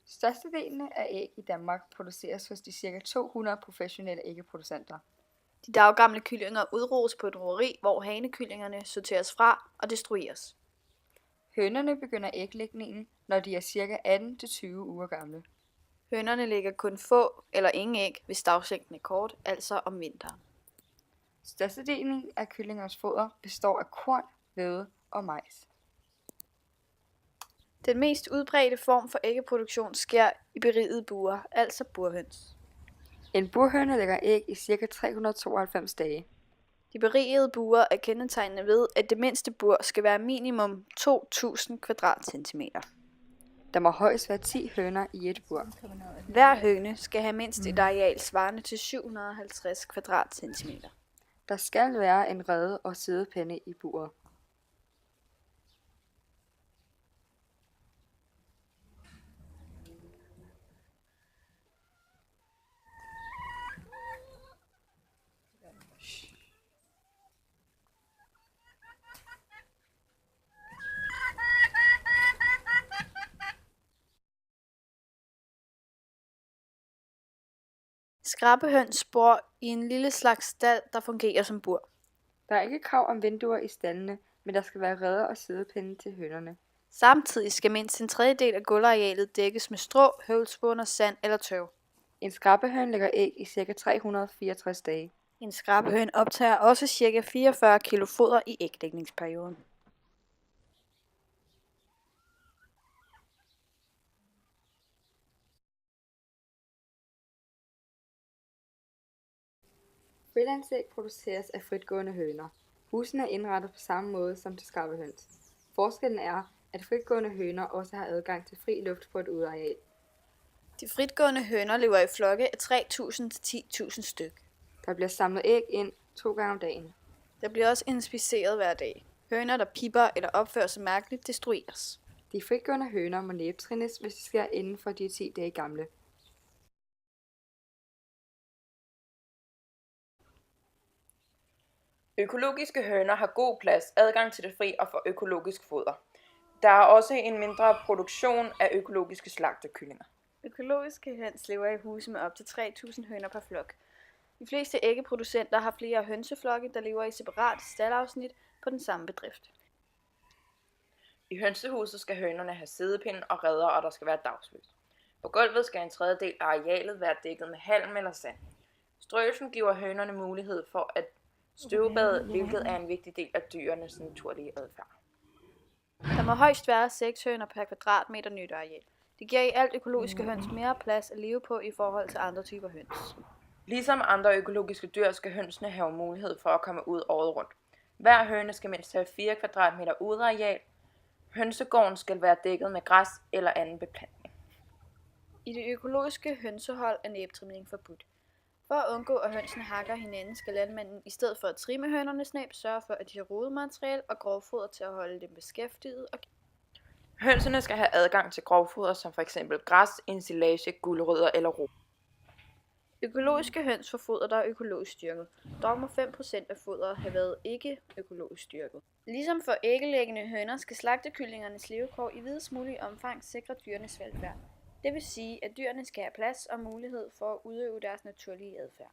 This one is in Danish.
Størstedelen af æg i Danmark produceres hos de ca. 200 professionelle æggeproducenter. De daggamle kyllinger udruges på et rugeri, hvor hanekyllingerne sorteres fra og destrueres. Hønerne begynder æglægningen, når de er ca. 18-20 uger gamle. Hønerne lægger kun få eller ingen æg, hvis dagslængden er kort, altså om vinteren. Størstedelen af kyllingernes foder består af korn, hvede og majs. Den mest udbredte form for æggeproduktion sker i berigede buer, altså burhøns. En burhøne lægger æg i ca. 392 dage. De berigede buer er kendetegnende ved, at det mindste bur skal være minimum 2000 kvadratcentimeter. Der må højst være 10 høner i et bur. Hver høne skal have mindst et areal svarende til 750 kvadratcentimeter. Der skal være en rede og siddepinde i buret. Skrabehøns bor i en lille slags stald, der fungerer som bur. Der er ikke krav om vinduer i staldene, men der skal være reder og siddepinde til hønerne. Samtidig skal mindst en tredjedel af gulvarealet dækkes med strå, høvlspåner, sand eller tørv. En skrabehøn lægger æg i ca. 364 dage. En skrabehøn optager også ca. 44 kg foder i æglægningsperioden. Frilandsæg produceres af fritgående høner. Husene er indrettet på samme måde som til skrabehøns. Forskellen er, at fritgående høner også har adgang til fri luft på et udeareal. De fritgående høner lever i flokke af 3.000 til 10.000 styk. Der bliver samlet æg ind 2 gange om dagen. Der bliver også inspiceret hver dag. Høner, der pipper eller opfører sig mærkeligt, destrueres. De fritgående høner må næbtrinnes, hvis de sker inden for de 10 dage gamle. Økologiske høner har god plads, adgang til det fri og får økologisk foder. Der er også en mindre produktion af økologiske slagtekyllinger. Økologiske høns lever i huse med op til 3.000 høner per flok. De fleste æggeproducenter har flere hønseflokke, der lever i separate staldafsnit på den samme bedrift. I hønsehuset skal hønerne have siddepinde og reder, og der skal være dagslys. På gulvet skal en tredjedel af arealet være dækket med halm eller sand. Strøelsen giver hønerne mulighed for at støvbade, hvilket er en vigtig del af dyrenes naturlige adfærd. Der må højst være 6 høner per kvadratmeter nytteareal. Det giver i alt økologiske høns mere plads at leve på i forhold til andre typer høns. Ligesom andre økologiske dyr skal hønsene have mulighed for at komme ud året rundt. Hver høne skal mindst have 4 kvadratmeter udeareal. Hønsegården skal være dækket med græs eller anden beplantning. I det økologiske hønsehold er næbtrimning forbudt. For at undgå, at hønsene hakker hinanden, skal landmanden i stedet for at trimme hønernes næb sørge for, at de har rodemateriale og grovfoder til at holde dem beskæftiget. Hønsene skal have adgang til grovfoder som f.eks. græs, ensilage, gulerødder eller ro. Økologiske høns får foder, der er økologisk styrket. Dog må 5% af foderet have været ikke økologisk styrket. Ligesom for æggelæggende høner skal slagtekyllingernes levekår i videst mulig omfang sikre dyrenes velfærd. Det vil sige, at dyrene skal have plads og mulighed for at udøve deres naturlige adfærd.